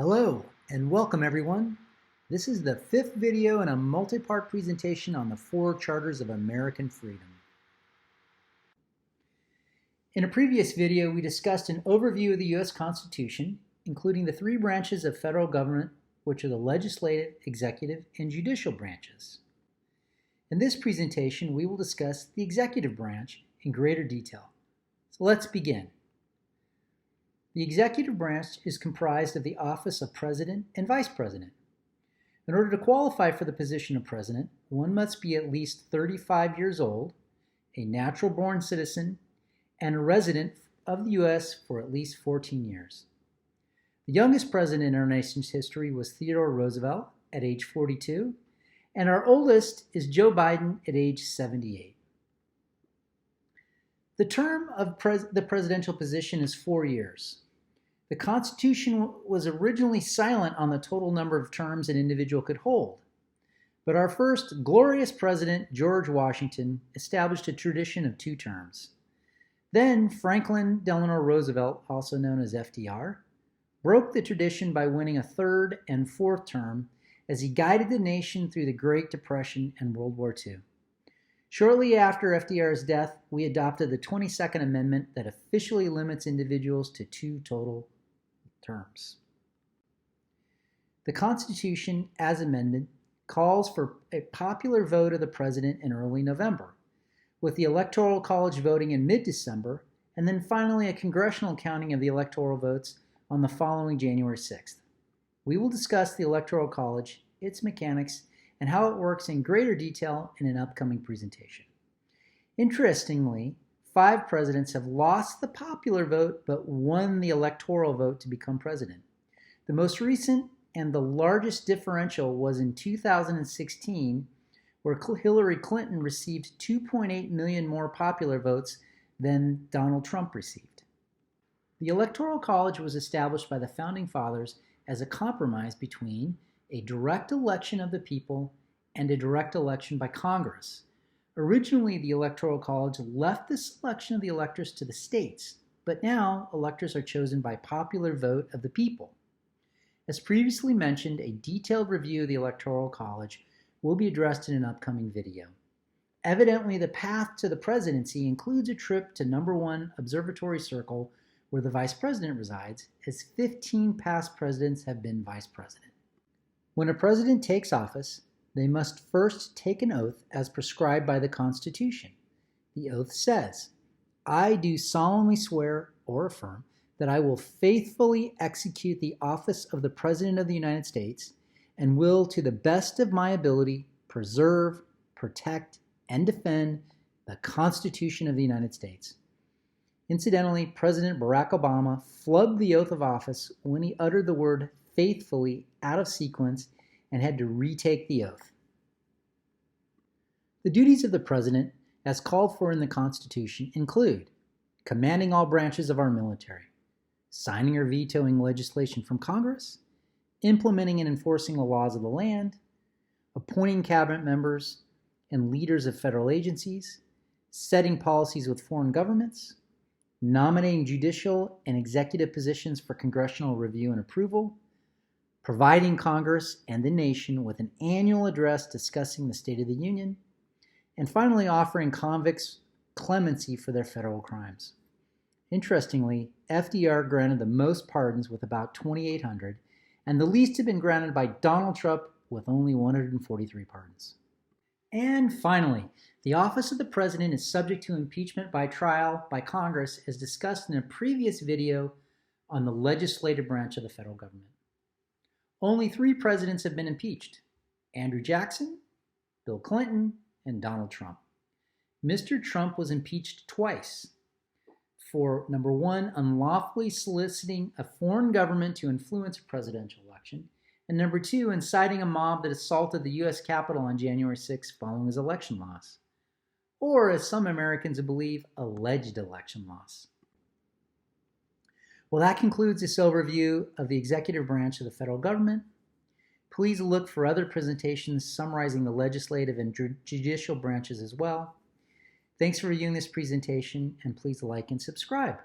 Hello and welcome everyone. This is the fifth video in a multi-part presentation on the four charters of American freedom. In a previous video, we discussed an overview of the U.S. Constitution, including the three branches of federal government, which are the legislative, executive, and judicial branches. In this presentation, we will discuss the executive branch in greater detail. So let's begin. The executive branch is comprised of the office of President and Vice President. In order to qualify for the position of President, one must be at least 35 years old, a natural-born citizen, and a resident of the U.S. for at least 14 years. The youngest president in our nation's history was Theodore Roosevelt at age 42, and our oldest is Joe Biden at age 78. The term of the presidential position is 4 years. The Constitution was originally silent on the total number of terms an individual could hold, but our first glorious president, George Washington, established a tradition of 2 terms. Then Franklin Delano Roosevelt, also known as FDR, broke the tradition by winning a 3rd and 4th term as he guided the nation through the Great Depression and World War II. Shortly after FDR's death, we adopted the 22nd Amendment that officially limits individuals to 2 total terms. The Constitution, as amended, calls for a popular vote of the President in early November, with the Electoral College voting in mid-December, and then finally a congressional counting of the electoral votes on the following January 6th. We will discuss the Electoral College, its mechanics, and how it works in greater detail in an upcoming presentation. Interestingly, 5 presidents have lost the popular vote but won the electoral vote to become president. The most recent and the largest differential was in 2016, where Hillary Clinton received 2.8 million more popular votes than Donald Trump received. The Electoral College was established by the Founding Fathers as a compromise between a direct election of the people and a direct election by Congress. Originally, the Electoral College left the selection of the electors to the states, but now electors are chosen by popular vote of the people. As previously mentioned, a detailed review of the Electoral College will be addressed in an upcoming video. Evidently, the path to the presidency includes a trip to No. 1 Observatory Circle, where the Vice President resides, as 15 past presidents have been Vice President. When a president takes office, they must first take an oath as prescribed by the Constitution. The oath says, "I do solemnly swear or affirm that I will faithfully execute the office of the President of the United States and will, to the best of my ability, preserve, protect, and defend the Constitution of the United States." Incidentally, President Barack Obama flubbed the oath of office when he uttered the word faithfully out of sequence and had to retake the oath. The duties of the President, as called for in the Constitution, include commanding all branches of our military, signing or vetoing legislation from Congress, implementing and enforcing the laws of the land, appointing cabinet members and leaders of federal agencies, setting policies with foreign governments, nominating judicial and executive positions for congressional review and approval, providing Congress and the nation with an annual address discussing the State of the Union, and finally offering convicts clemency for their federal crimes. Interestingly, FDR granted the most pardons with about 2,800, and the least had been granted by Donald Trump with only 143 pardons. And finally, the office of the President is subject to impeachment by trial by Congress, as discussed in a previous video on the legislative branch of the federal government. Only 3 presidents have been impeached: Andrew Jackson, Bill Clinton, and Donald Trump. Mr. Trump was impeached twice for, number 1, unlawfully soliciting a foreign government to influence a presidential election, and number 2, inciting a mob that assaulted the U.S. Capitol on January 6 following his election loss, or, as some Americans believe, alleged election loss. Well, that concludes this overview of the executive branch of the federal government. Please look for other presentations summarizing the legislative and judicial branches as well. Thanks for viewing this presentation, and please like and subscribe.